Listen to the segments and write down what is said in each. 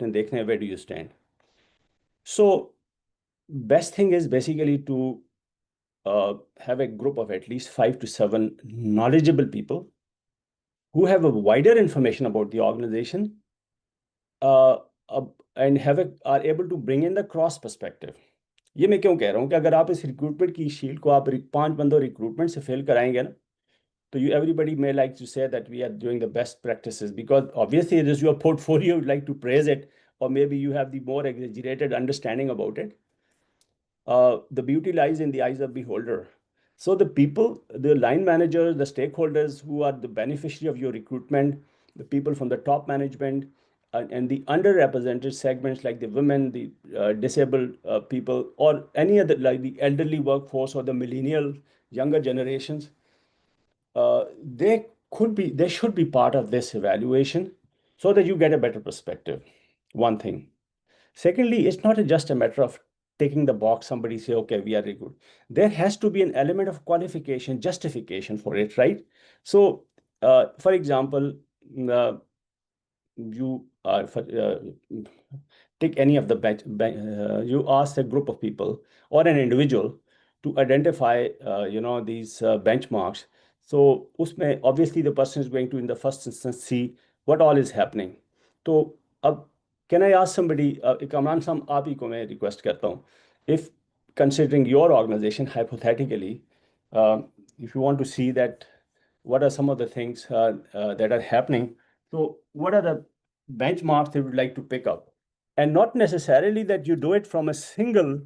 आपने देखना है where do you stand. So best thing is basically to have a group of at least 5 to 7 knowledgeable people who have a wider information about the organization uh, and are able to bring in the cross perspective. ये मैं क्यों कह रहा हूँ कि अगर आप इस रिक्रूटमेंट की शीट को आप 5 बंदों रिक्रूटमेंट से फिल कराएंगे ना, तो everybody may like to say that we are doing the best practices, because obviously it is your portfolio, you'd like to praise it, or maybe you have the more exaggerated understanding about it. The beauty lies in the eyes of the beholder. So the people, the line managers, the stakeholders who are the beneficiary of your recruitment, the people from the top management, and the underrepresented segments like the women, the disabled people, or any other, like the elderly workforce or the millennial younger generations, they should be part of this evaluation so that you get a better perspective. One thing. Secondly, it's not just a matter of taking the box, somebody say, okay, we are very good. There has to be an element of qualification, justification for it, right? So, for example, you take any of the you ask a group of people or an individual to identify, these benchmarks. So, usme, obviously, the person is going to, in the first instance, see what all is happening. So, can I ask somebody, Kamran Sam, आप ही को मैं request करता हूँ, if considering your organization hypothetically, if you want to see that what are some of the things that are happening, so what are the benchmarks they would like to pick up, and not necessarily that you do it from a single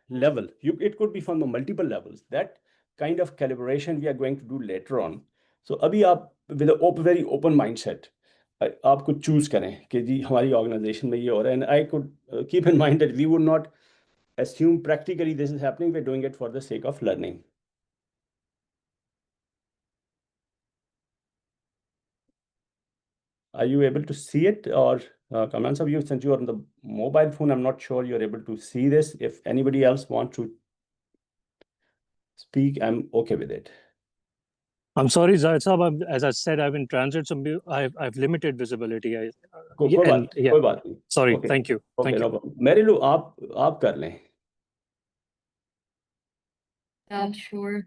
level. It could be from the multiple levels. That kind of calibration we are going to do later on. So अभी आप with a very open mindset आप कुछ choose करें कि जी हमारी organisation में ये हो रहा है, and I could keep in mind that we would not assume practically this is happening. We're doing it for the sake of learning. Are you able to see it, or Kamran sir, since you are on the mobile phone, I'm not sure you're able to see this. If anybody else wants to speak, I'm okay with it. I'm sorry, Zahid Saab, as I said, I'm in transit, so I've limited visibility. कोई बात नहीं. Sorry, Okay. thank you. Okay, Thank no you. problem. मेरिलू आप कर लें. Sure.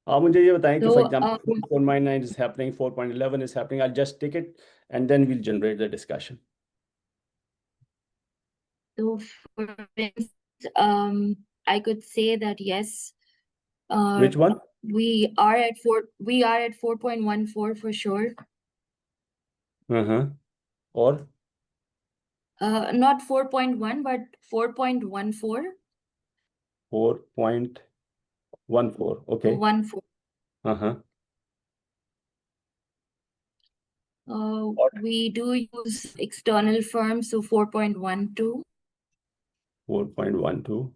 आप मुझे ये बताएं कि, So, for example, 4.9 is happening, 4.11 is happening. I'll just take it and then we'll generate the discussion. So, for instance, I could say that yes. Which one? We are at 4.14 for sure. Or? Not 4.1, but 4.14. 4.14. Okay. 14. We do use external firms, so 4.12. 4.12.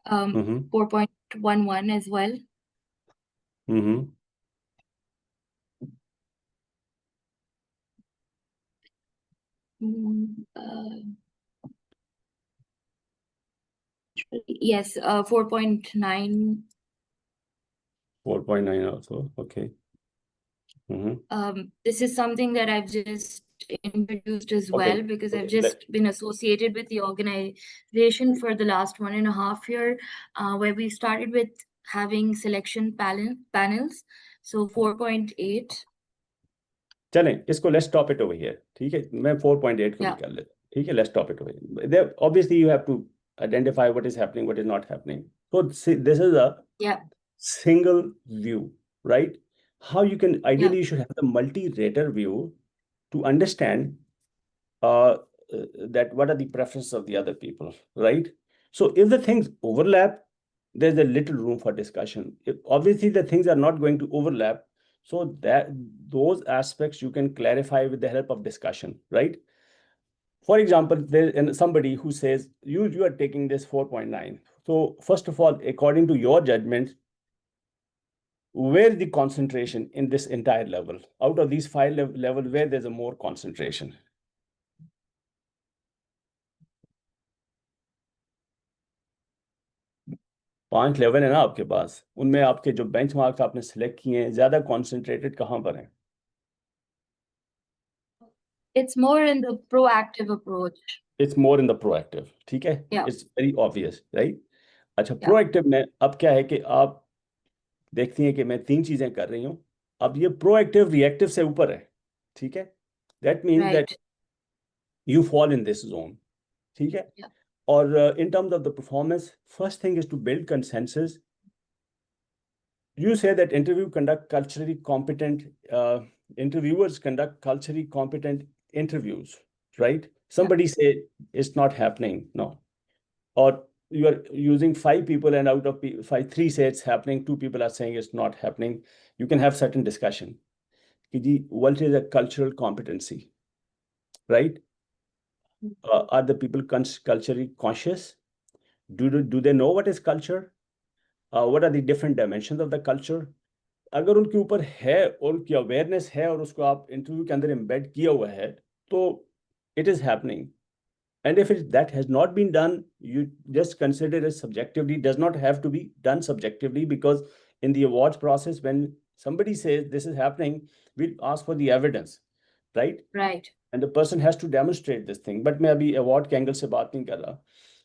4.11 as well. Yes, 4.9. 4.9 also. Okay. This is something that I've just introduced as well, because I've just been associated with the organization for the last 1.5 years, where we started with having selection panels. So 4.8. चलें, इसको let's stop it over here. ठीक है, मैं 4.8 को भी कर लेता. ठीक है, let's stop it over here. There, obviously, you have to identify what is happening, what is not happening. So see, this is a single view, right? How you can ideally you should have the multi-rater view to understand that what are the preferences of the other people, right? So if the things overlap, there's a little room for discussion. Obviously, the things are not going to overlap, so that those aspects you can clarify with the help of discussion, right? For example, there's somebody who says you are taking this 4.9. So first of all, according to your judgment, where the concentration in this entire level, out of these 5 levels, where there's a more concentration? पांच level है ना आपके पास, उनमें आपके जो benchmarks आपने select किए हैं ज्यादा कॉन्सेंट्रेटेड कहाँ पर हैं? It's more in the proactive approach. It's more in the proactive. ठीक है? Yeah. It's very obvious, right? अच्छा, Yeah. proactive में अब क्या है कि आप देखती हैं कि मैं 3 चीजें कर रही हूँ. अब ये proactive reactive से ऊपर है. ठीक है? That means that Right. you fall in this zone. ठीक है? Yeah. और in terms of the performance, first thing is to build consensus. You say that interviewers conduct culturally competent interviews, right? Somebody say it's not happening, no. Or you are using 5 people and out of 5, 3 say it's happening, 2 people are saying it's not happening. You can have certain discussion. What is a cultural competency, right? Are the people culturally conscious? Do they know what is culture? What are the different dimensions of the culture? अगर उनके ऊपर है और उनकी awareness है और उसको आप इंटरव्यू के अंदर एम्बेड किया हुआ है तो it is happening. And if that has not been done, you just consider it subjectively. Does not have to be done subjectively, because in the awards process, when somebody says this is happening, we'll ask for the evidence, right? Right. And the person has to demonstrate this thing. But मैं अभी award के angle से बात नहीं कर रहा.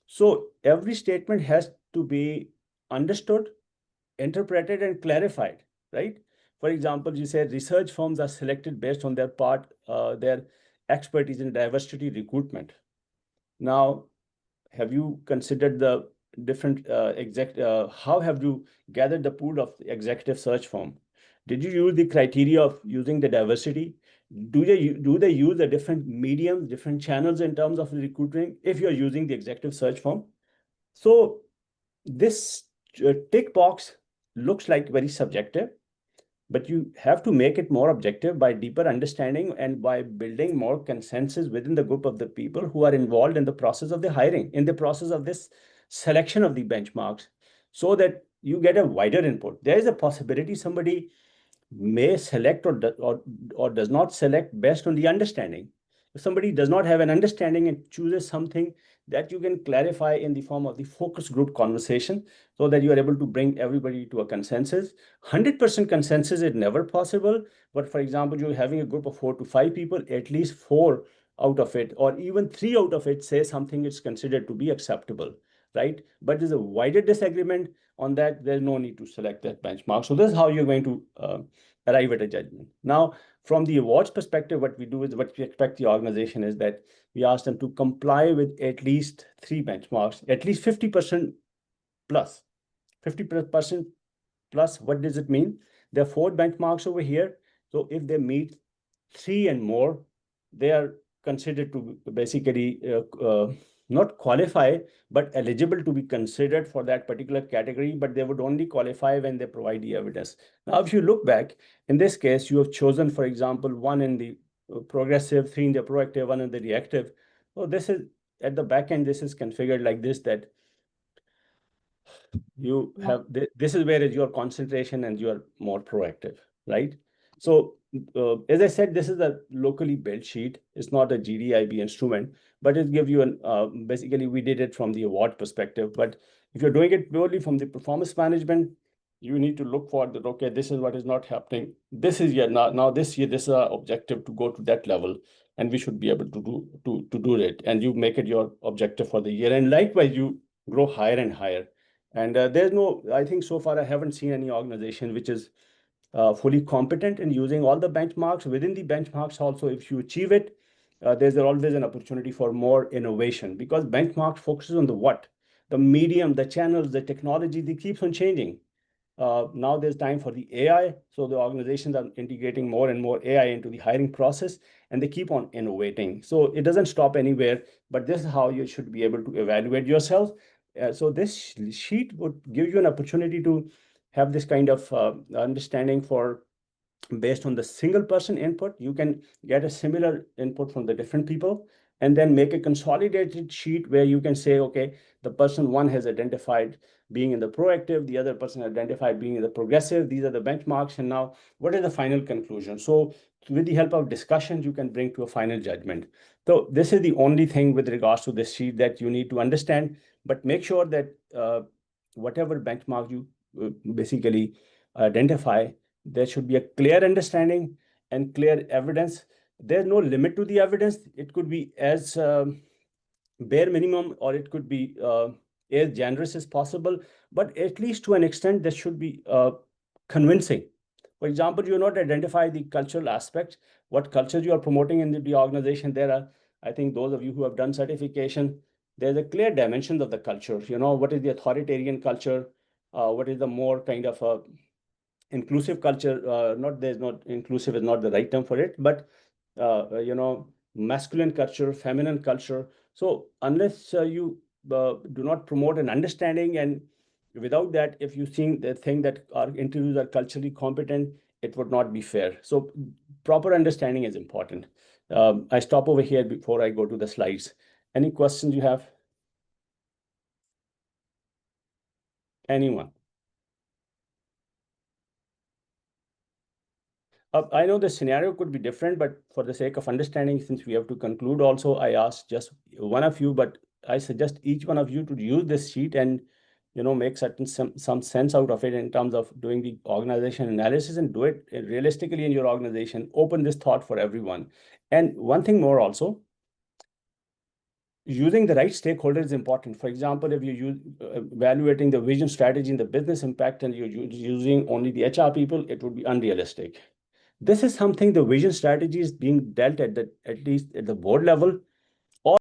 So every statement has to be understood, interpreted, and clarified, right? For example, you said research firms are selected based on their expertise in diversity recruitment. Now, have you considered the different how have you gathered the pool of executive search firm? Did you use the criteria of using the diversity? Do they use the different mediums, different channels in terms of recruiting if you're using the executive search firm? So this tick box looks like very subjective, but you have to make it more objective by deeper understanding and by building more consensus within the group of the people who are involved in the process of the hiring, in the process of this selection of the benchmarks, so that you get a wider input. There is a possibility somebody may select or does not select based on the understanding. If somebody does not have an understanding and chooses something, that you can clarify in the form of the focus group conversation, so that you are able to bring everybody to a consensus. 100% consensus is never possible, but for example, you're having a group of 4 to 5 people, at least 4 out of it, or even 3 out of it say something is considered to be acceptable, right? But there's a wider disagreement on that, there's no need to select that benchmark. So this is how you're going to arrive at a judgment. Now, from the awards perspective, what we do is, what we expect the organization is that we ask them to comply with at least 3 benchmarks, at least 50% plus. 50% plus, what does it mean? There are 4 benchmarks over here. So if they meet 3 and more, they are considered to basically not qualify, but eligible to be considered for that particular category, but they would only qualify when they provide the evidence. Now, if you look back, in this case, you have chosen, for example, 1 in the progressive, 3 in the proactive, 1 in the reactive. So this is, at the back end, this is configured like this, that you have, this is where is your concentration and you are more proactive, right? So as I said, this is a locally built sheet. It's not a GDEIB instrument, but it gives you an, basically we did it from the award perspective. But if you're doing it purely from the performance management, you need to look for that, okay, this is what is not happening. This is now this year, this is our objective to go to that level, and we should be able to do it. And you make it your objective for the year. And likewise, you grow higher and higher. And there's no, I think so far I haven't seen any organization which is fully competent in using all the benchmarks. Within the benchmarks also, if you achieve it, there's always an opportunity for more innovation, because benchmark focuses on the what, the medium, the channels, the technology, they keeps on changing. Now there's time for the AI. So the organizations are integrating more and more AI into the hiring process, and they keep on innovating. So it doesn't stop anywhere, but this is how you should be able to evaluate yourself. So this sheet would give you an opportunity to have this kind of understanding for, based on the single person input, you can get a similar input from the different people, and then make a consolidated sheet where you can say, okay, the person 1 has identified being in the proactive, the other person identified being in the progressive, these are the benchmarks, and now what is the final conclusion? So with the help of discussions, you can bring to a final judgment. So this is the only thing with regards to this sheet that you need to understand, but make sure that whatever benchmark you basically identify, there should be a clear understanding and clear evidence there's no limit to the evidence. It could be as bare minimum, or it could be as generous as possible, but at least to an extent, this should be convincing. For example, you not identify the cultural aspect, what culture you are promoting in the organization. There are, I think those of you who have done certification, there's a clear dimension of the culture. What is the authoritarian culture? What is the more kind of a inclusive culture? There's not inclusive is not the right term for it, but masculine culture, feminine culture. So unless you do not promote an understanding, and without that, if you think that our interviews are culturally competent, it would not be fair. So proper understanding is important. I stop over here before I go to the slides. Any questions you have? Anyone? I know the scenario could be different, but for the sake of understanding, since we have to conclude also, I asked just one of you, but I suggest each one of you to use this sheet and make some sense out of it in terms of doing the organization analysis, and do it realistically in your organization. Open this thought for everyone. And one thing more also, using the right stakeholder is important. For example, if you're evaluating the vision, strategy, and the business impact, and you're using only the HR people, it would be unrealistic. This is something, the vision strategy is being dealt at least at the board level,